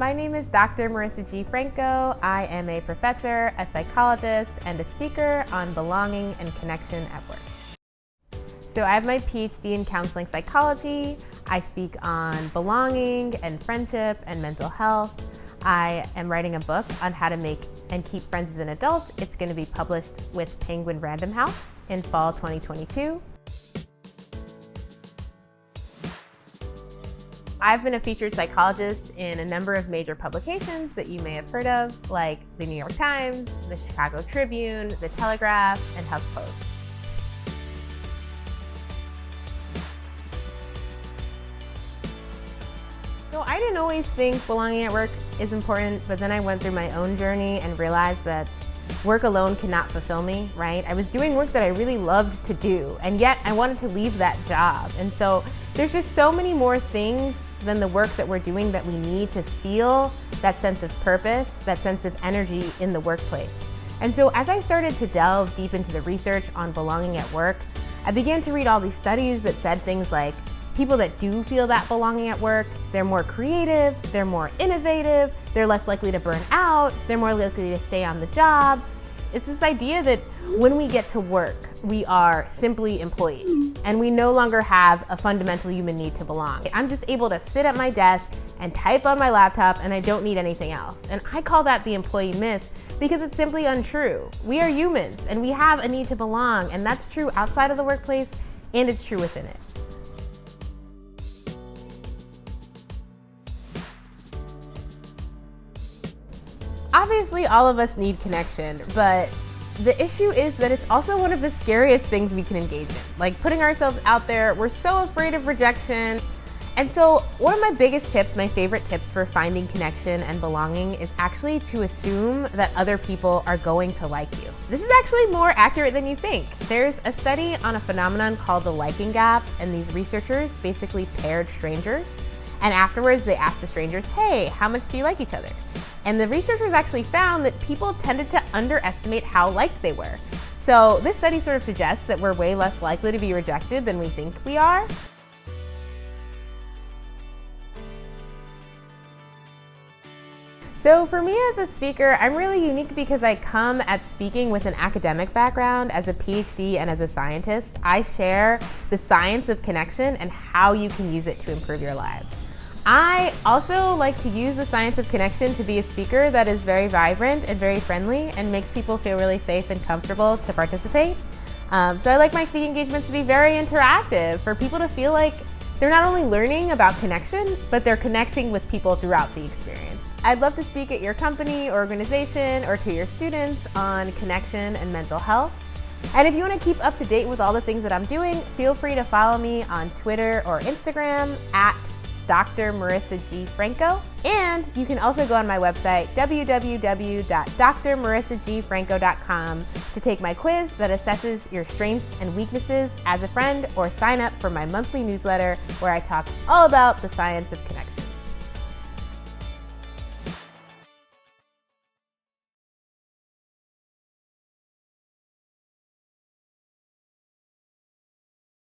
My name is Dr. Marisa G. Franco. I am a professor, a psychologist, and a speaker on belonging and connection at work. So I have my PhD in counseling psychology. I speak on belonging and friendship and mental health. I am writing a book on how to make and keep friends as an adult. It's going to be published with Penguin Random House in fall 2022. I've been a featured psychologist in a number of major publications that you may have heard of, like the New York Times, the Chicago Tribune, the Telegraph, and HuffPost. So I didn't always think belonging at work is important, but then I went through my own journey and realized that work alone cannot fulfill me, right? I was doing work that I really loved to do, and yet I wanted to leave that job. And so there's just so many more things than the work that we're doing that we need to feel that sense of purpose, that sense of energy in the workplace. And so as I started to delve deep into the research on belonging at work, I began to read all these studies that said things like, people that do feel that belonging at work, they're more creative, they're more innovative, they're less likely to burn out, they're more likely to stay on the job. It's this idea that when we get to work, we are simply employees and we no longer have a fundamental human need to belong. I'm just able to sit at my desk and type on my laptop and I don't need anything else. And I call that the employee myth because it's simply untrue. We are humans and we have a need to belong, and that's true outside of the workplace and it's true within it. Obviously, all of us need connection, but the issue is that it's also one of the scariest things we can engage in. Like putting ourselves out there, we're so afraid of rejection. And so one of my biggest tips, my favorite tips for finding connection and belonging is actually to assume that other people are going to like you. This is actually more accurate than you think. There's a study on a phenomenon called the liking gap, and these researchers basically paired strangers. And afterwards, they asked the strangers, hey, how much do you like each other? And the researchers actually found that people tended to underestimate how liked they were. So this study sort of suggests that we're way less likely to be rejected than we think we are. So for me as a speaker, I'm really unique because I come at speaking with an academic background as a PhD and as a scientist. I share the science of connection and how you can use it to improve your lives. I also like to use the science of connection to be a speaker that is very vibrant and very friendly and makes people feel really safe and comfortable to participate. So I like my speaking engagements to be very interactive, for people to feel like they're not only learning about connection, but they're connecting with people throughout the experience. I'd love to speak at your company or organization or to your students on connection and mental health. And if you want to keep up to date with all the things that I'm doing, feel free to follow me on Twitter or Instagram at Dr. Marisa G. Franco. And you can also go on my website, www.drmarisagfranco.com, to take my quiz that assesses your strengths and weaknesses as a friend, or sign up for my monthly newsletter where I talk all about the science of connection.